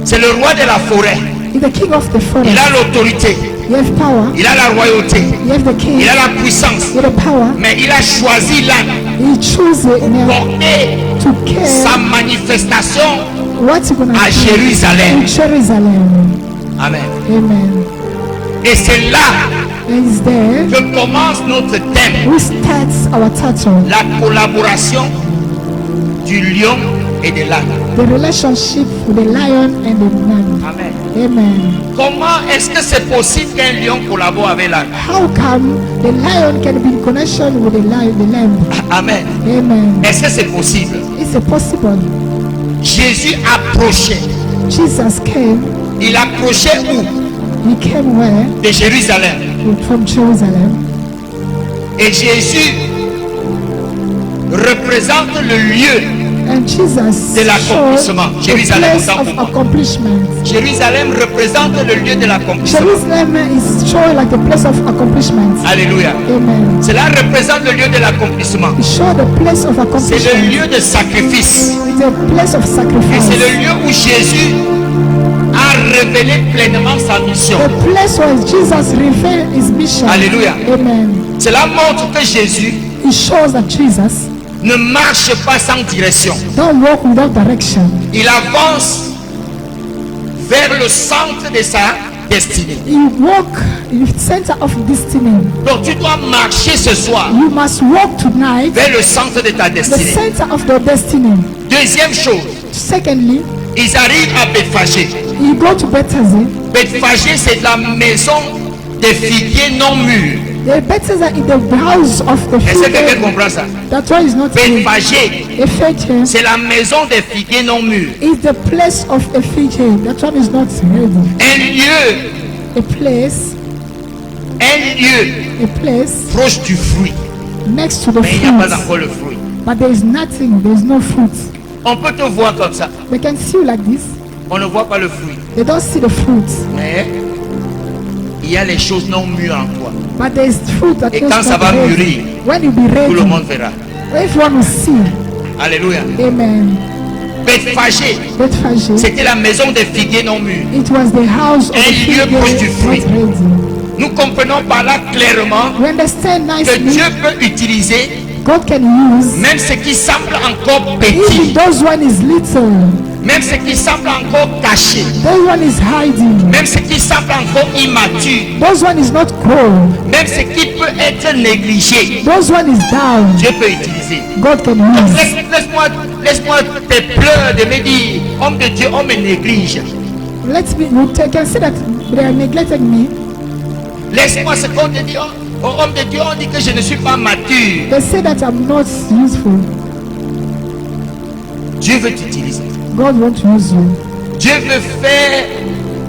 C'est le roi de la forêt. He's the king of the Il forest. a l'autorité. You have power. il a la royauté, You have the king. il a la puissance. You have the power. Mais il a choisi l'âne He chose it pour now porter to care sa manifestation what you're gonna à do Jérusalem. in Jerusalem. Amen. Amen. Et c'est là And it's there que commence notre thème, we start our title, la collaboration du lion et de l'âne. the relationship with the lion and the lamb. Amen. Amen. Comment est-ce que c'est possible qu'un lion collabore avec l'âne? How come the lion can be in connection with the lion, the lamb? Amen. Amen. Est-ce que c'est possible? Is it possible? Jésus approchait. Jesus came. Il approchait où? He came where? De Jérusalem. From Jerusalem. Et Jésus représente le lieu. And Jesus De l'accomplissement. showed the Jérusalem, place autant of pour moi. accomplishment. Jérusalem représente le lieu de l'accomplissement. Jerusalem is showing like the place of accomplishment. Alléluia. Amen. Cela représente le lieu de l'accomplissement. It showed the place of C'est accomplishment. le lieu de sacrifice. It's a place of Et sacrifice. c'est le lieu où Jésus a révélé pleinement sa mission. The place where Jesus revealed his mission. Alléluia. Amen. Cela montre que Jésus It shows that Jesus ne marche pas sans direction. don't walk without direction. Il avance vers le centre de sa destinée. He walk in the center of destiny. Donc tu dois marcher ce soir You must walk tonight vers le centre de ta the destinée. center of the destiny. Deuxième chose, Secondly, ils arrivent à Bethphagée. you go to Bethesda. Bethphagée, c'est la maison des figuiers non mûrs. The Bethesda is the house of the Est-ce que quelqu'un fig. comprend ça? That one is not fig. Bethphagée, A fig c'est la maison des figuiers non mûrs. is the place of a fig. That one is not ready. Un lieu, A place proche du fruit. next to the Mais il n'y a pas fruit. encore le fruit. But there is nothing, there is no fruit. On peut te voir comme ça. They can see you like this. On ne voit pas le fruit. They don't see the fruit. Mais il y a les choses non mûres en toi. But there is fruit that Et is quand ça not va ready. mûrir, When you be tout ready, le monde verra. everyone will see. Alléluia. Amen. Bethphagée, Bethphage, c'était la maison des figuiers non mûrs. it was the house of Un the lieu fig proche du not fruit. ready. Nous comprenons par là clairement We understand que nicely Dieu peut utiliser God can use même ce qui semble encore even petit, those one is little, même ce qui semble encore caché, those one is hiding, même ce qui semble encore immature, those one is not grown, même ce qui peut être négligé. those one is down. Dieu peut utiliser. God can Donc, use. laisse-moi tes pleurs de me dire, homme de Dieu, on me néglige. Let me, we can say that they are neglecting me. Laisse-moi ce qu'on te dit, oh, homme de Dieu, on dit que je ne suis pas mature. They say that I'm not useful. Dieu veut t'utiliser. God wants to use you. Dieu veut faire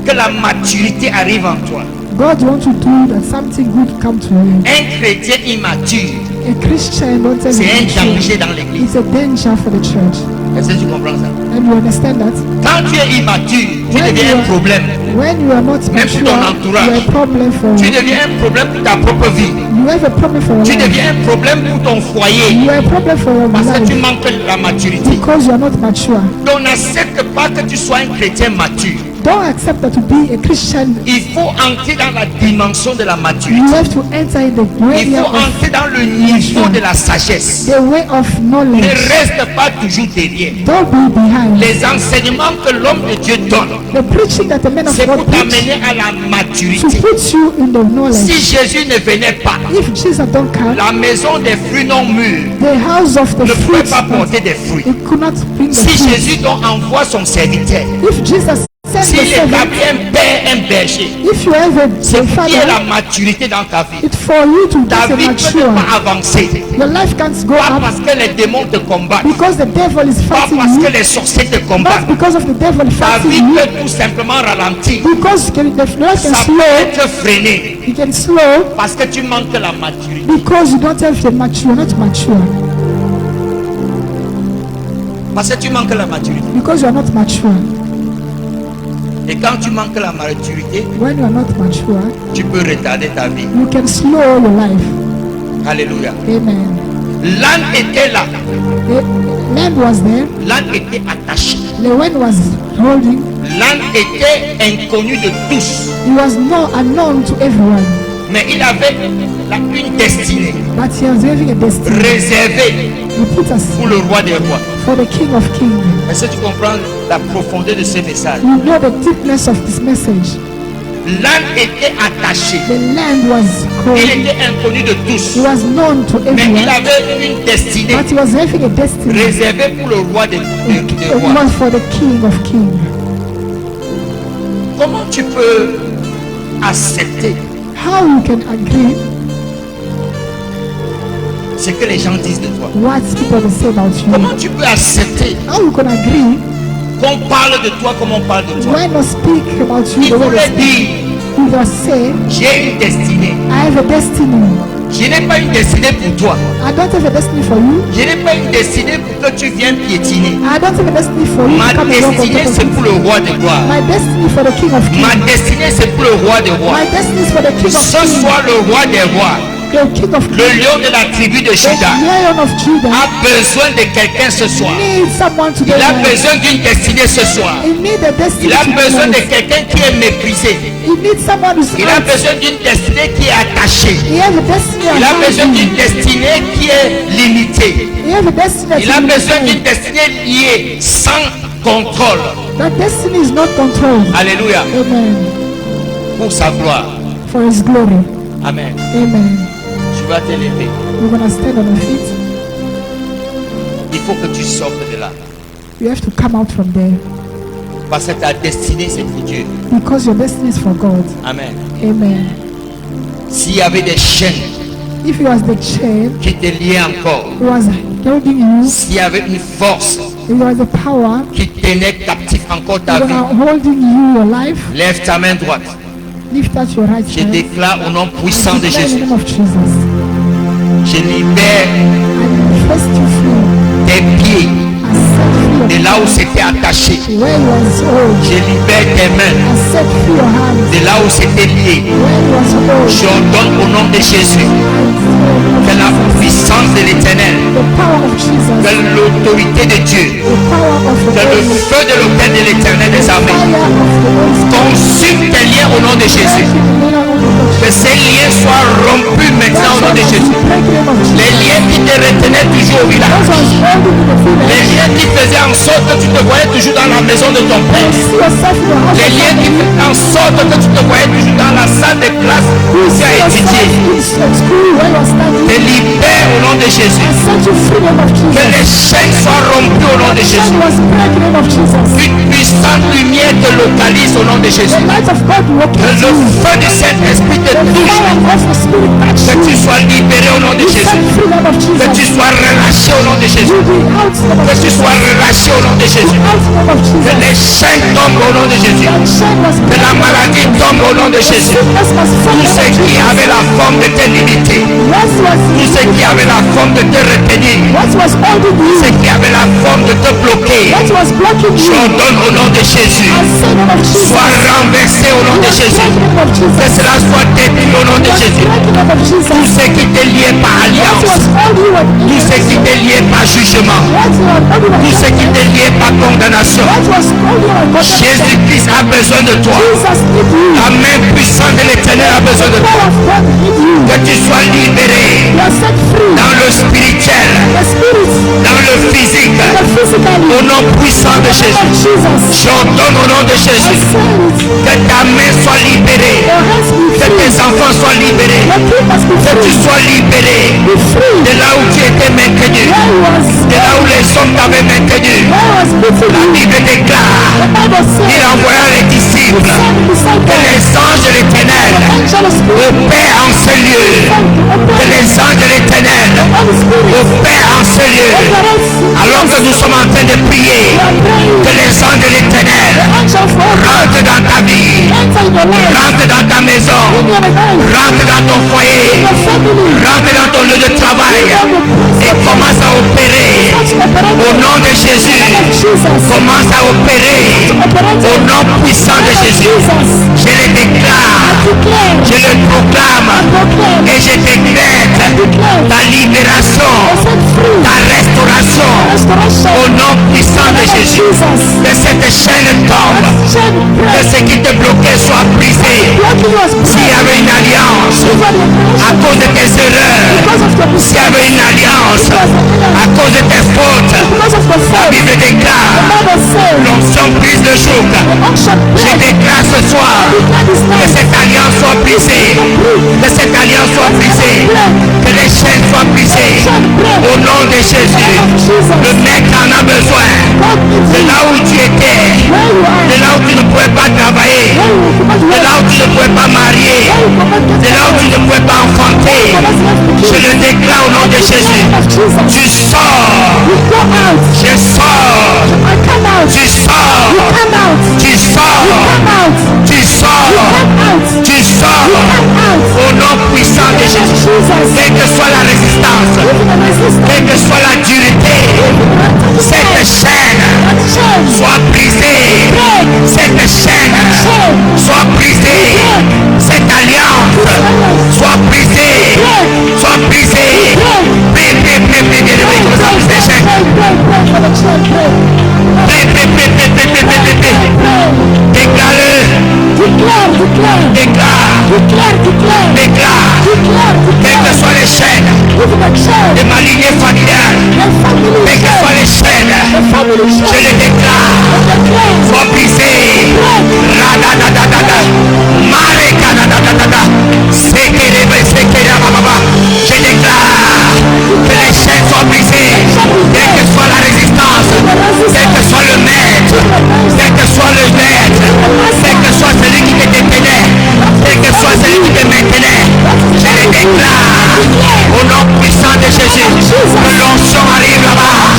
que la maturité arrive en toi. God wants to do that something good come to you. Un chrétien immature, A Christian don't tell c'est un you danger dans l'église. it's a danger for the church. Est-ce que tu comprends ça? And you understand that? Quand tu es immature, tu When deviens you un are- problème. When you are not Même pour mature, ton entourage. you are a problem for Tu deviens un problème pour ta propre vie. you have a problem for your Tu life. deviens un problème pour ton foyer. You are a problem for your Parce que tu life manques la maturité. because you are not mature. Donc n'accepte pas que tu sois un chrétien mature. Don't accept that to be a Christian. Il faut entrer dans la dimension de la You maturité. have to enter in the Il area faut of entrer dans le niveau de la sagesse. the way of Ne knowledge. reste pas toujours derrière. Don't be behind. Les enseignements que l'homme de Dieu donne, The preaching that the man of c'est pour God preach t'amener à la to maturité. put you in the knowledge. Si Jésus ne venait pas, If Jesus don't come, la maison des fruits non mûrs the house of the ne pouvait fruits, pas porter des fruits. it could not bring the Si fruit. Jésus donc envoie son serviteur, If Jesus sends the s'il servant, établit un père, un berger, if you have c'est a pour qu'il y ait la father, maturité dans ta vie. it's for you to Ta get vie ne mature. peut pas avancer. Your life can't go Pas up parce que les démons te combattent. because the devil is Pas fighting parce you. que les sorciers te Not combattent. because of the devil Ta vie fighting you. peut tout simplement ralentir. Because the life can Ça peut slow. être freiné You can slow parce que tu manques la maturité. because you don't have the mature. You're not mature. Parce que tu manques la maturité. Because you are not mature. Et quand tu manques la maturité, When you are not mature, tu peux retarder ta vie. you can slow your life. Alléluia. Amen. L'âne était là. The land was there. L'âne était à attaché. The one was holding. L'âne était inconnu de tous, He was unknown to everyone. mais il avait une destinée But he was having a destiny. réservée He put us pour le roi des rois. for the King of Kings. Est-ce que tu comprends la profondeur de ce message? You know the deepness of this message. L'âne était attaché. The land was Il cold. était inconnu de tous, He was known to mais il everyone. avait une destinée But he was having a destiny. réservée pour le roi des It rois. was for the King of Kings. Comment tu peux accepter How you can agree ce que les gens disent de toi? what people will say about you? Comment tu peux accepter How you can agree qu'on parle de toi comme on parle de toi? when I speak about you Il the way voulait they speak? dire, You just say, j'ai une destinée. I have a destiny. Je n'ai pas une destinée pour toi. I don't have a destiny for you. Je n'ai pas une destinée pour que tu viennes piétiner. I don't have a destiny for you. Ma to come and walk on destinée, top c'est of pour it. le roi des rois. My destiny for the King of Ma Kings. destinée, c'est pour le roi des rois. My destiny is for the King of Ce Kings. soir, le roi des rois, The King of le Kings. lion de la tribu de The Juda, Lion of Judah a besoin de quelqu'un ce soir. needs someone to Il a deliver. besoin d'une destinée ce soir. He needs a destiny Il a to besoin de deliver. quelqu'un qui est méprisé. He needs someone who's Il a out. besoin d'une destinée qui est attachée. He has a destiny Il a around besoin him. d'une destinée qui est limitée. He has a destiny Il a that's besoin limited. d'une destinée liée, sans contrôle. That destiny is not controlled. Alléluia. Amen. Pour sa gloire. For his glory. Amen. Amen. Tu vas te lever. We're going to stand on our feet. Il faut que tu sortes de là. You have to come out from there. Parce que ta destinée, c'est pour Dieu. Because your destiny is for God. Amen. Amen. S'il y avait des chaînes If it was the chain, qui te liaient encore, it was holding you, s'il y avait une force it was the power qui tenait captif encore ta that vie, were holding you, your life. lève ta main droite. Lift out your right Je hand. déclare au nom puissant de Declare in the Jésus, name of Jesus. je libère And first you free. tes pieds And set free de là où c'était attaché. where you was hold. Je libère tes mains And set free your hands de là où c'était lié. where you was hold. J'ordonne au nom de Jésus que la puissance de l'Éternel, The power of Jesus. que l'autorité de Dieu, The power of the que le Holy feu de l'autel de l'Éternel des armées fire of the Holy Spirit. consume tes liens au nom de Jésus. Que ces liens soient rompus maintenant au nom de Jésus. Les liens qui te retenaient toujours au village, les liens qui faisaient en sorte que tu te voyais toujours dans la maison de ton père, les liens qui faisaient en sorte que tu te voyais toujours dans la salle de classe où tu as étudié, te libère au nom de Jésus. Que les chaînes soient rompues au nom de Jésus. Une puissante lumière te localise au nom de Jésus. Que le feu du Saint-Esprit te touche. Que tu sois libéré au nom de Jésus. Que tu sois relâché au nom de Jésus. Que tu sois relâché au nom de Jésus. Que les chaînes tombent au nom de Jésus. Que la maladie tombe au nom de Jésus. Tout ce qui avait la forme de te limiter. Tout ce qui avait la forme de te retenir. Tout ce qui avait la forme de te bloquer. J'ordonne au nom de Jésus. Sois renversé au nom de Jésus. Que cela soit détruit au nom de Jésus. Tout ce qui te liait par alliance. Tout ce qui te liait par jugement. Tout ce qui te liait par condamnation. Jésus-Christ a besoin de toi. La main puissante de l'Éternel a besoin de toi. Que tu sois libéré dans le spirituel, dans le physique, au nom puissant de Jésus. J'ordonne au nom de Jésus que ta main soit libérée, que tes enfants soient libérés, que tu sois libéré de là où tu étais maintenu, de là où les hommes t'avaient maintenu. La Bible déclare, il envoya les disciples, que les anges de l'Éternel opèrent en ce lieu, que les anges de l'Éternel opèrent en ce lieu. Alors que nous sommes en train de prier, que les anges de l'Éternel rentrent dans ta vie, rentrent dans ta maison, rentrent dans ton foyer, rentrent dans ton lieu de travail et commence à opérer au nom de Jésus. Commence à opérer au nom puissant de Jésus. Je le déclare, je le proclame et je décrète ta libération, ta restauration au nom puissant de Jésus. Que cette chaîne tombe. Que ce qui te bloquait soit brisé. S'il y avait une alliance à cause de tes erreurs, s'il y avait une alliance à cause de tes fautes, la Bible déclare l'onction brise le joug. Je déclare ce soir que cette alliance soit brisée, que cette alliance soit brisée, que les chaînes soient brisées au nom de Jésus. Le maître en a besoin. De là où tu étais, de là où tu ne pouvais pas travailler, de là où tu ne pouvais pas marier, de là où tu ne pouvais pas enfanter, je le déclare au nom de Jésus. Tu sors, je sors, tu sors, tu sors, tu sors, tu sors au nom puissant de Jésus. Quelle que soit la résistance, quelle que soit la dureté, cette chaîne soit brisée, cette chaîne soit brisée, cette alliance soit brisée, soit brisée. Déclare, quelles que soient les chaînes de ma lignée familiale, quelles que soient les chaînes, je les déclare, soient brisées. Je déclare que les chaînes soient brisées, quelle que soit la résistance, quel que soit le maître, quel que soit le maître, quel que soit celui qui te détenait, quel que soit celui qui te maintenait, je les déclare au nom puissant de Jésus, que l'onction arrive là-bas,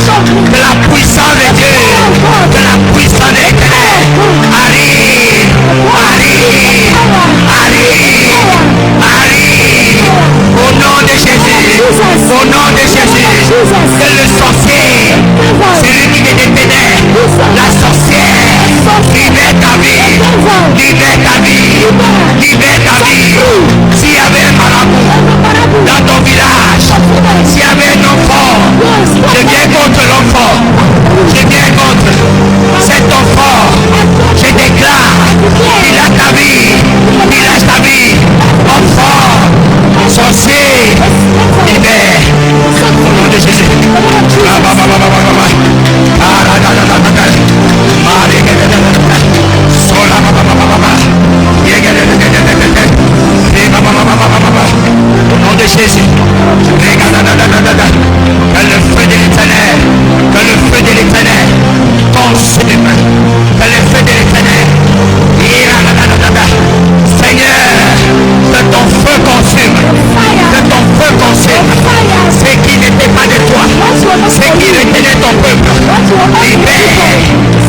que la puissance de Dieu, que la puissance de l'Éternel arrive, au nom de Jésus, au nom de Jésus, que le sorcier, celui qui te détenait, la sorcière, libère ta vie, libère ta vie, libère ta vie. S'il y avait un marabout dans ton village, s'il y avait un enfant, je viens contre l'enfant, je viens contre cet enfant, je déclare, il a ta vie, il lâche ta vie, enfant, sorcier, libère, au nom de Jésus. Au nom de Jésus, que le feu de l'Éternel, que le feu de l'Éternel consume, que le feu de l'Éternel, Seigneur, que ton feu consume, que ton feu consume ce qui n'était pas de toi, ce qui retenait ton peuple. Libère,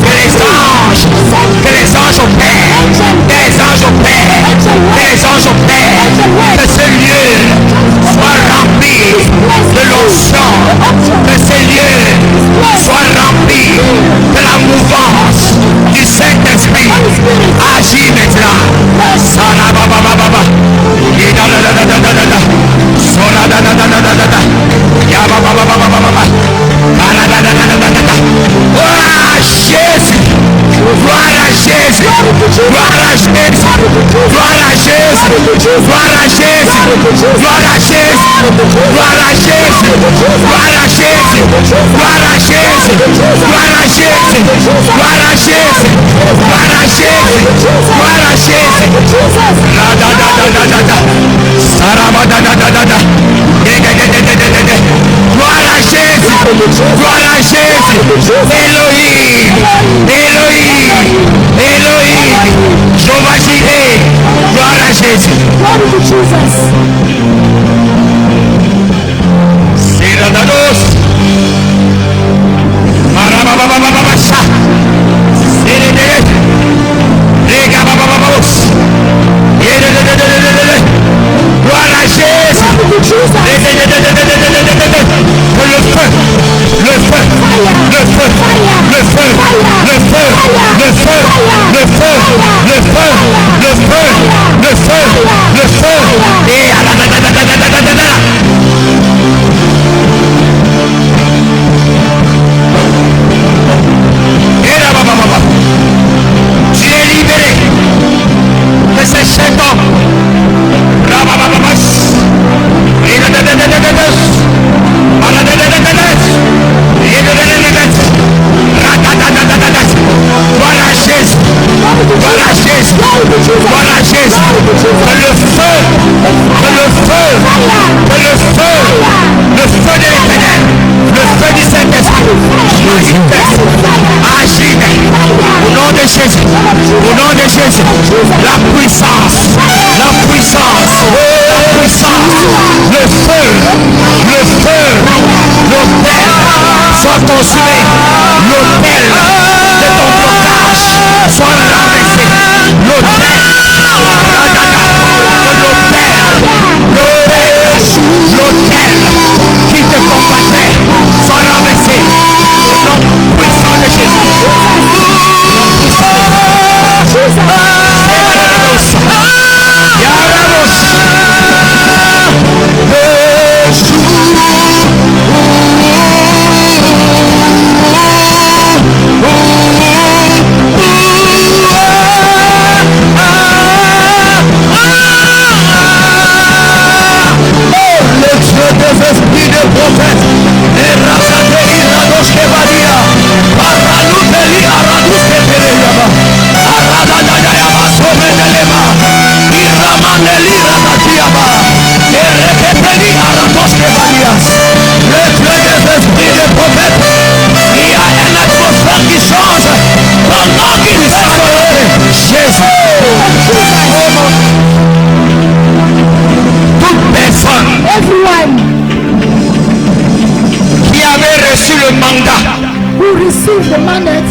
que les anges opèrent, que les anges opèrent, que les anges opèrent, que ce lieu soit rempli de l'onction, que ce lieu soit rempli de la mouvance du Saint-Esprit. Agis maintenant. Gloire à Jésus, gloire à Jésus, gloire à Jésus, gloire à Jésus, gloire à Jésus, gloire à Jésus, gloire à Jésus, gloire à Jésus, gloire à Jésus, gloire à Jésus, gloire à Jésus, gloire à Jésus, gloire à Jésus, gloire à Jésus, Elohim, Elohim, Elohim, Jehovah Jireh, gloire à Jésus. Siradados, Marabababababasha, Siredet, Regababababos, gloire à Jésus. Le feu, le feu, le feu, le feu, le feu, le feu, le feu, le feu, le feu, le feu, le feu, et Voilà Jésus. Voilà Jésus. Que le feu. Que le feu. Que le feu. Le feu de l'Éternel. Le feu du Saint-Esprit. Agis. Au nom de Jésus. Au nom de Jésus. La puissance. La puissance. La puissance. Le feu. Le feu. L'autel soit consumé. L'autel de ton blocage soit renversé. L'autel. L'autel qui te combattait soit renversé. Au nom puissant de Jésus.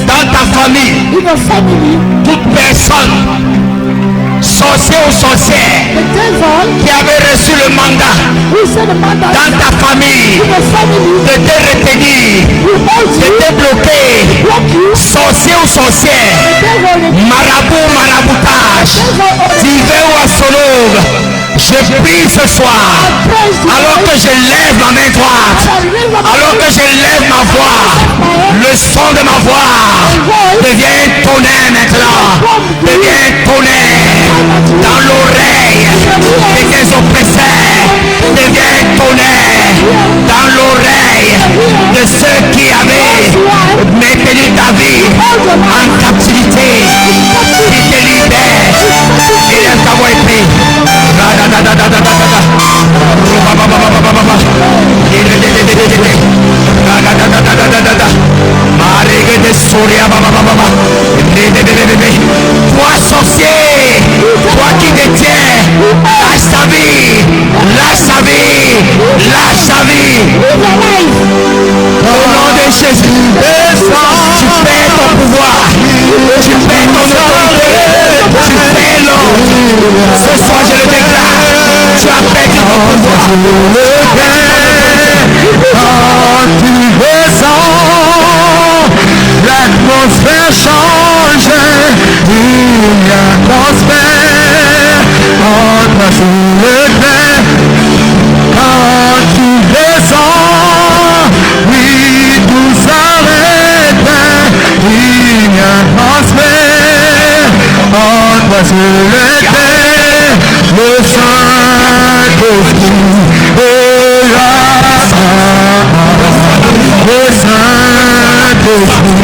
Dans ta famille, toute personne, sorcier ou sorcière, qui avait reçu le mandat dans ta famille de te retenir, de te bloquer, sorcier ou sorcière, marabout, maraboutage, divin ou astrologue, je prie ce soir, alors que je lève ma main droite, alors que je lève ma voix, le son de ma voix devient tonnerre maintenant, devient tonnerre dans l'oreille de tes oppresseurs, devient tonnerre dans l'oreille de ceux qui avaient maintenu ta vie en captivité, qui te libèrent. Élève ta voix et prie. Toi sorcier, toi qui détiens, lâche ta vie, lâche ta vie, lâche ta vie. Au nom de Jésus, tu perds ton pouvoir, tu perds ton autorité, tu perds l'ordre. Ce soir je le déclare, tu as perdu ton pouvoir. Quand tu descends, l'atmosphère change, il y a transfert entre sous le terre. Quand tu descends, oui, tout s'arrête, il y a transfert entre sous le terre, le Saint-Esprit est là, le Saint-Esprit.